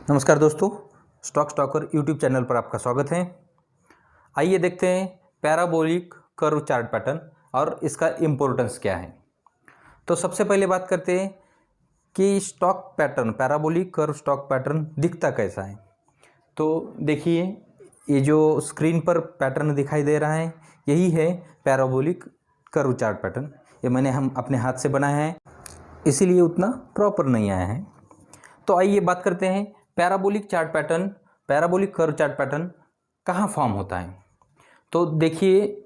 नमस्कार दोस्तों, stalker YouTube channel पर आपका स्वागत है। आइए देखते हैं पैराबोलिक कर्व चार्ट पैटर्न और इसका इम्पोर्टेंस क्या है। तो सबसे पहले बात करते हैं कि stock pattern, parabolic curve stock pattern दिखता कैसा है। तो देखिए, ये जो स्क्रीन पर पैटर्न दिखाई दे रहा है यही है पैराबोलिक कर्व चार्ट पैटर्न। ये हम अपने हाथ से बनाया है, इसीलिए उतना प्रॉपर नहीं आया है। तो आइए बात करते हैं parabolic chart pattern, parabolic curve chart pattern कहाँ फॉर्म होता है। तो देखिए,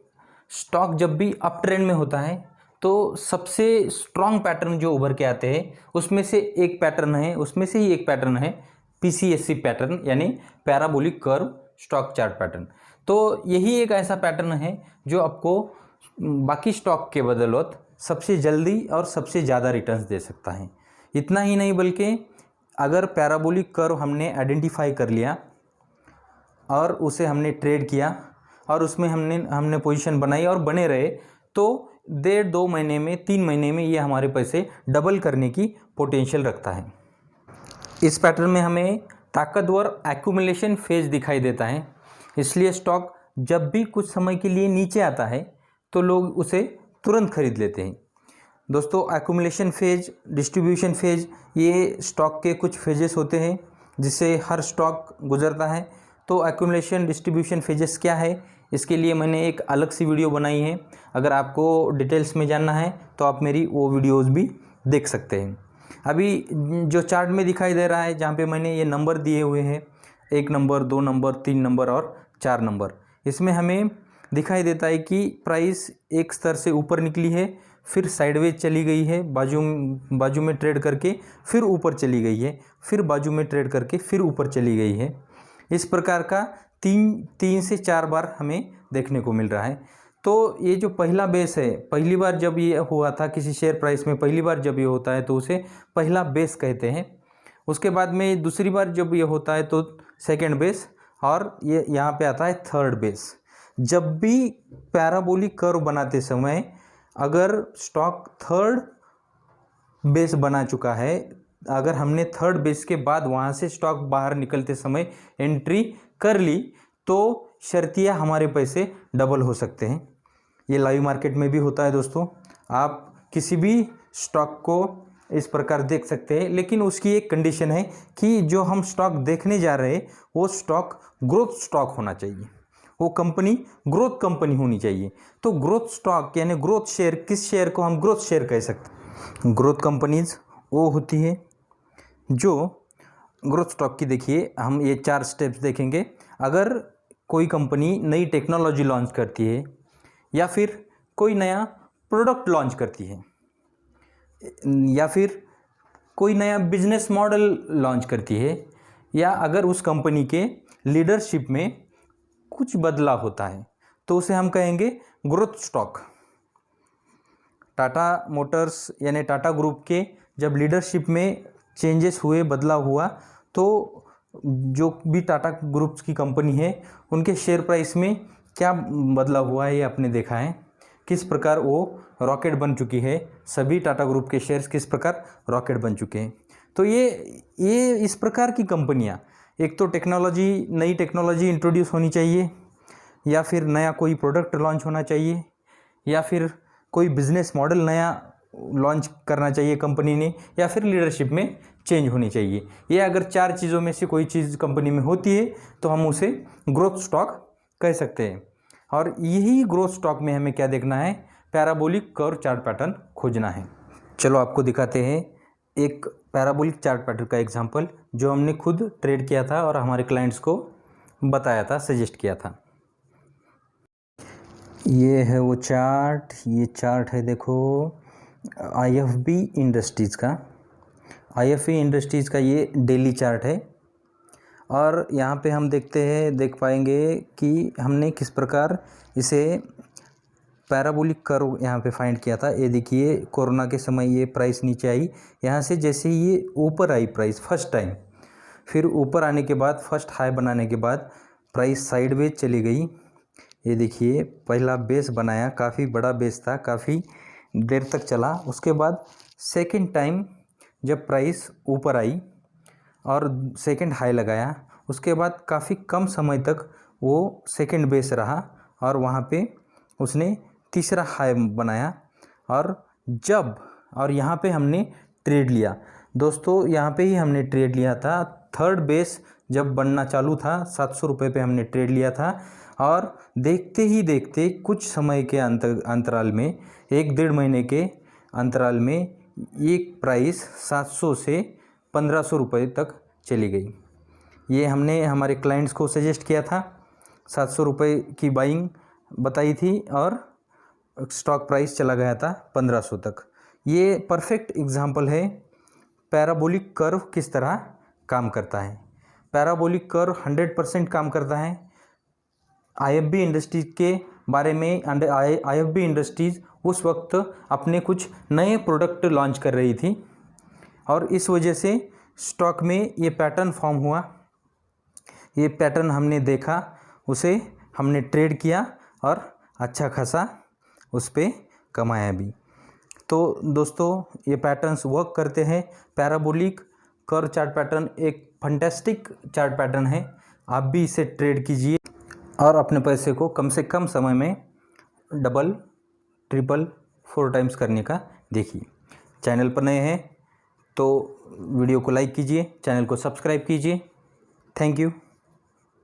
स्टॉक जब भी अप ट्रेंड में होता है तो सबसे स्ट्रॉन्ग पैटर्न जो उभर के आते हैं उसमें से एक पैटर्न है पीसीएससी पैटर्न, यानी parabolic curve stock chart pattern. तो यही एक ऐसा पैटर्न है जो आपको बाकी स्टॉक के बदौलत सबसे जल्दी और सबसे ज़्यादा रिटर्न्स दे सकता है। इतना ही नहीं, बल्कि अगर पैराबोलिक कर्व हमने आइडेंटिफाई कर लिया और उसे हमने ट्रेड किया और उसमें हमने पोजीशन बनाई और बने रहे, तो 1.5-2 महीने में, 3 महीने में ये हमारे पैसे डबल करने की पोटेंशियल रखता है। इस पैटर्न में हमें ताकतवर एक्यूमुलेशन फेज दिखाई देता है, इसलिए स्टॉक जब भी कुछ समय के लिए नीचे आता है तो लोग उसे तुरंत खरीद लेते हैं। दोस्तों, एक्यूमुलेशन फेज, डिस्ट्रीब्यूशन फेज, ये स्टॉक के कुछ फेजेस होते हैं जिससे हर स्टॉक गुजरता है। तो एक्यूमुलेशन, डिस्ट्रीब्यूशन फेजेस क्या है, इसके लिए मैंने एक अलग सी वीडियो बनाई है। अगर आपको डिटेल्स में जानना है तो आप मेरी वो वीडियोस भी देख सकते हैं। अभी जो चार्ट में दिखाई दे रहा है, जहाँ पे मैंने ये नंबर दिए हुए हैं, 1 नंबर, 2 नंबर, 3 नंबर और 4 नंबर, इसमें हमें दिखाई देता है कि प्राइस एक स्तर से ऊपर निकली है, फिर साइडवेज चली गई है, बाजू में ट्रेड करके फिर ऊपर चली गई है, फिर बाजू में ट्रेड करके फिर ऊपर चली गई है। इस प्रकार का 3 से 4 बार हमें देखने को मिल रहा है। तो ये जो पहला बेस है, पहली बार जब ये हुआ था किसी शेयर प्राइस में, पहली बार जब ये होता है तो उसे पहला बेस कहते हैं। उसके बाद में दूसरी बार जब ये होता है तो सेकेंड बेस, और ये यहाँ पे आता है थर्ड बेस। जब भी पैराबोलिक कर्व बनाते समय अगर स्टॉक थर्ड बेस बना चुका है, अगर हमने थर्ड बेस के बाद वहाँ से स्टॉक बाहर निकलते समय एंट्री कर ली, तो शर्तिया हमारे पैसे डबल हो सकते हैं। ये लाइव मार्केट में भी होता है दोस्तों। आप किसी भी स्टॉक को इस प्रकार देख सकते हैं, लेकिन उसकी एक कंडीशन है कि जो हम स्टॉक देखने जा रहे हैं वो स्टॉक ग्रोथ स्टॉक होना चाहिए, वो कंपनी ग्रोथ कंपनी होनी चाहिए। तो ग्रोथ स्टॉक यानी ग्रोथ शेयर, किस शेयर को हम ग्रोथ शेयर कह सकते हैं? ग्रोथ कंपनीज वो होती है जो ग्रोथ स्टॉक की। देखिए, हम ये 4 स्टेप्स देखेंगे। अगर कोई कंपनी नई टेक्नोलॉजी लॉन्च करती है, या फिर कोई नया प्रोडक्ट लॉन्च करती है, या फिर कोई नया बिजनेस मॉडल लॉन्च करती है, या अगर उस कंपनी के लीडरशिप में कुछ बदलाव होता है, तो उसे हम कहेंगे ग्रोथ स्टॉक। टाटा मोटर्स यानी टाटा ग्रुप के जब लीडरशिप में चेंजेस हुए, बदलाव हुआ, तो जो भी टाटा ग्रुप की कंपनी है उनके शेयर प्राइस में क्या बदलाव हुआ है ये आपने देखा है। किस प्रकार वो रॉकेट बन चुकी है, सभी टाटा ग्रुप के शेयर्स किस प्रकार रॉकेट बन चुके हैं। तो ये इस प्रकार की कंपनियां, एक तो टेक्नोलॉजी, नई टेक्नोलॉजी इंट्रोड्यूस होनी चाहिए, या फिर नया कोई प्रोडक्ट लॉन्च होना चाहिए, या फिर कोई बिजनेस मॉडल नया लॉन्च करना चाहिए कंपनी ने, या फिर लीडरशिप में चेंज होनी चाहिए। ये अगर 4 चीज़ों में से कोई चीज़ कंपनी में होती है तो हम उसे ग्रोथ स्टॉक कह सकते हैं। और यही ग्रोथ स्टॉक में हमें क्या देखना है? पैराबोलिक कर्व चार्ट पैटर्न खोजना है। चलो आपको दिखाते हैं एक पैराबोलिक चार्ट पैटर्न का एग्जांपल, जो हमने खुद ट्रेड किया था और हमारे क्लाइंट्स को बताया था, सजेस्ट किया था। ये है वो चार्ट, ये चार्ट है देखो IFB इंडस्ट्रीज़ का। IFB इंडस्ट्रीज़ का ये डेली चार्ट है, और यहाँ पे हम देख पाएंगे कि हमने किस प्रकार इसे पैराबोलिक कर्व यहाँ पे फाइंड किया था। ये देखिए, कोरोना के समय ये प्राइस नीचे आई, यहाँ से जैसे ही ये ऊपर आई प्राइस फर्स्ट टाइम, फिर ऊपर आने के बाद फर्स्ट हाई बनाने के बाद प्राइस साइडवेज चली गई। ये देखिए, पहला बेस बनाया, काफ़ी बड़ा बेस था, काफ़ी देर तक चला। उसके बाद सेकंड टाइम जब प्राइस ऊपर आई और सेकंड हाई लगाया। उसके बाद काफ़ी कम समय तक वो सेकंड बेस रहा और वहाँ पे उसने तीसरा हाई बनाया और यहाँ पे हमने ट्रेड लिया। दोस्तों यहाँ पे ही हमने ट्रेड लिया था। थर्ड बेस जब बनना चालू था 700 रुपये पे हमने ट्रेड लिया था और देखते ही देखते कुछ समय के अंतराल में 1-1.5 महीने के अंतराल में एक प्राइस 700 से 1500 रुपये तक चली गई। ये हमने हमारे क्लाइंट्स को सजेस्ट किया था, 700 रुपये की बाइंग बताई थी और स्टॉक प्राइस चला गया था 1500 तक। ये परफेक्ट एग्जांपल है पैराबोलिक कर्व किस तरह काम करता है। पैराबोलिक कर्व 100% काम करता है। IFB इंडस्ट्रीज़ के बारे में IFB इंडस्ट्रीज़ उस वक्त अपने कुछ नए प्रोडक्ट लॉन्च कर रही थी और इस वजह से स्टॉक में ये पैटर्न फॉर्म हुआ। ये पैटर्न हमने देखा, उसे हमने ट्रेड किया और अच्छा खासा उस पर कमाया भी। तो दोस्तों ये पैटर्न्स वर्क करते हैं। पैराबोलिक कर्व चार्ट पैटर्न एक फंटेस्टिक चार्ट पैटर्न है। आप भी इसे ट्रेड कीजिए और अपने पैसे को कम से कम समय में डबल, ट्रिपल, 4 टाइम्स करने का देखिए। चैनल पर नए हैं तो वीडियो को लाइक कीजिए, चैनल को सब्सक्राइब कीजिए। Thank you.